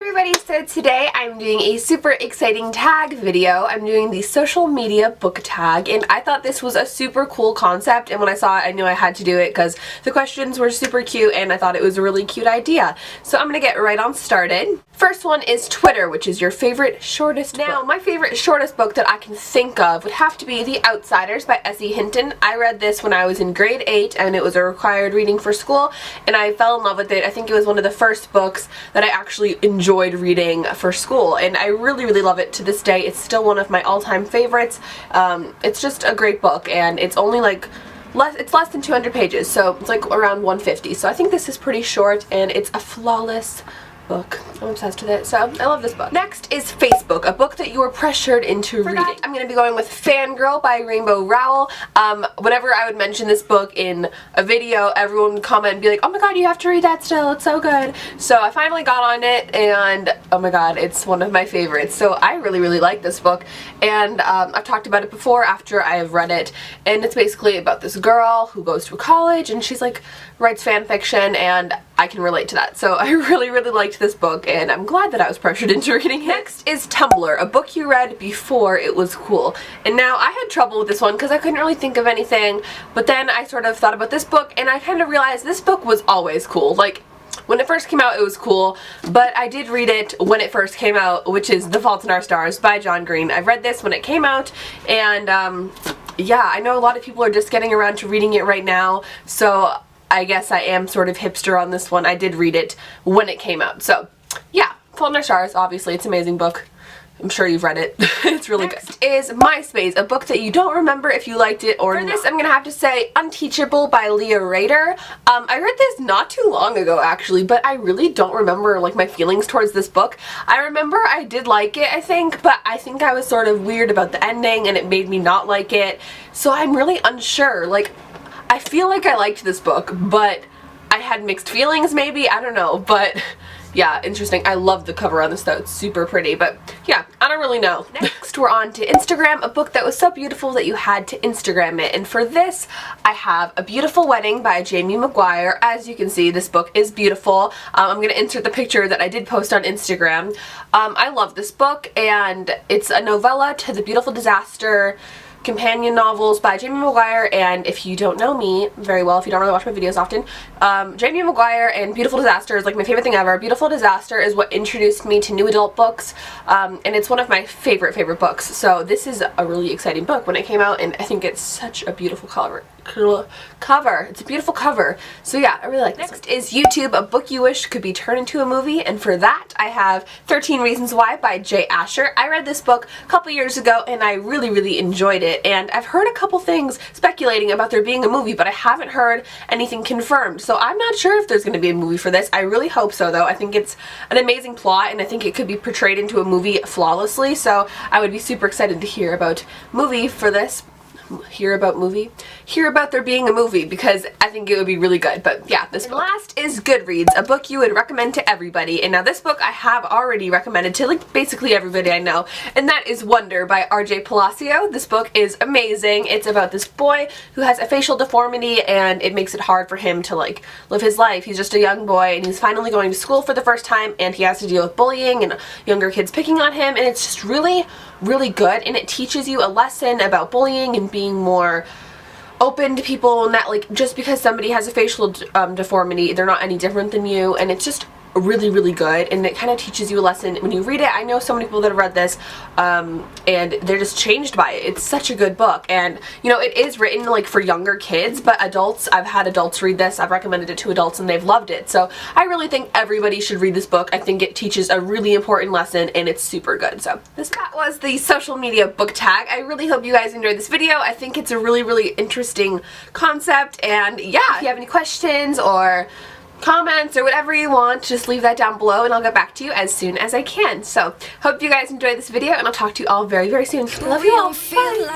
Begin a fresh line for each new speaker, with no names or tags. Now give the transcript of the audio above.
Everybody, so today I'm doing a super exciting tag video. I'm doing the social media book tag, and I thought this was a super cool concept, and when I saw it I knew I had to do it because the questions were super cute and I thought it was a really cute idea. So I'm gonna get right on started. First one is Twitter, which is your favorite shortest book. Now, my favorite shortest book that I can think of would have to be The Outsiders by S.E. Hinton. I read this when I was in grade 8 and it was a required reading for school, and I fell in love with it. I think it was one of the first books that I actually enjoyed reading for school, and I really love it to this day. It's still one of my all-time favorites. It's just a great book, and it's only like it's less than 200 pages, so it's like around 150. So I think this is pretty short, and it's a flawless book. I'm obsessed with it, so I love this book. Next is Facebook, a book that you were pressured into reading. I'm going to be going with Fangirl by Rainbow Rowell. Whenever I would mention this book in a video, everyone would comment and be like, oh my god, you have to read that still, it's so good. So I finally got on it, and oh my god, it's one of my favorites. So I really like this book, and I've talked about it before after I have read it, and it's basically about this girl who goes to college, and she's like, writes fan fiction, and I can relate to that. So I really liked this book, and I'm glad that I was pressured into reading it. Next is Tumblr, a book you read before it was cool. And now I had trouble with this one because I couldn't really think of anything, but then I sort of thought about this book, and I kind of realized this book was always cool. Like, when it first came out, it was cool, but I did read it when it first came out, which is The Fault in Our Stars by John Green. I read this when it came out, and yeah, I know a lot of people are just getting around to reading it right now, so I guess I am sort of hipster on this one. I did read it when it came out. So, yeah, Fault in Our Stars, obviously, it's an amazing book. I'm sure you've read it. It's really good. Next is Myspace, a book that you don't remember if you liked it or not. For this, I'm gonna have to say Unteachable by Leah Rader. I read this not too long ago, actually, but I really don't remember, like, my feelings towards this book. I remember I did like it, I think, but I think I was sort of weird about the ending, and it made me not like it. So I'm really unsure. Like, I feel like I liked this book, but I had mixed feelings maybe, I don't know, but yeah, interesting. I love the cover on this though, it's super pretty, but yeah, I don't really know. Next we're on to Instagram, a book that was so beautiful that you had to Instagram it, and for this I have A Beautiful Wedding by Jamie McGuire. As you can see, this book is beautiful. I'm gonna insert the picture that I did post on Instagram. I love this book, and it's a novella to the Beautiful Disaster companion novels by Jamie McGuire, and if you don't know me very well, if you don't really watch my videos often, Jamie McGuire and Beautiful Disaster is like my favorite thing ever. Beautiful Disaster is what introduced me to new adult books, and it's one of my favorite books. So this is a really exciting book when it came out, and I think it's such a beautiful cover. It's a beautiful cover. So yeah, I really like this. Next is YouTube, a book you wish could be turned into a movie, and for that I have 13 Reasons Why by Jay Asher. I read this book a couple years ago, and I really enjoyed it, and I've heard a couple things speculating about there being a movie, but I haven't heard anything confirmed, so I'm not sure if there's going to be a movie for this. I really hope so though. I think it's an amazing plot, and I think it could be portrayed into a movie flawlessly, so I would be super excited to hear about movie for this. Hear about there being a movie, because I think it would be really good. But yeah, this book. Last is Goodreads, a book you would recommend to everybody, and now this book I have already recommended to like basically everybody I know, and that is Wonder by RJ Palacio. This book is amazing. It's about this boy who has a facial deformity, and it makes it hard for him to like live his life. He's just a young boy, and he's finally going to school for the first time, and he has to deal with bullying and younger kids picking on him, and it's just really good, and it teaches you a lesson about bullying and being more open to people, and that like just because somebody has a facial deformity, they're not any different than you, and it's just really good, and it kind of teaches you a lesson when you read it. I know so many people that have read this, and they're just changed by it. It's such a good book, and you know, it is written like for younger kids, but adults, I've had adults read this, I've recommended it to adults, and they've loved it. So I really think everybody should read this book. I think it teaches a really important lesson, and it's super good. So that was the social media book tag. I really hope you guys enjoyed this video. I think it's a really interesting concept, and yeah, if you have any questions or comments or whatever you want, just leave that down below, and I'll get back to you as soon as I can. So hope you guys enjoyed this video, and I'll talk to you all very soon. Love you all. Bye.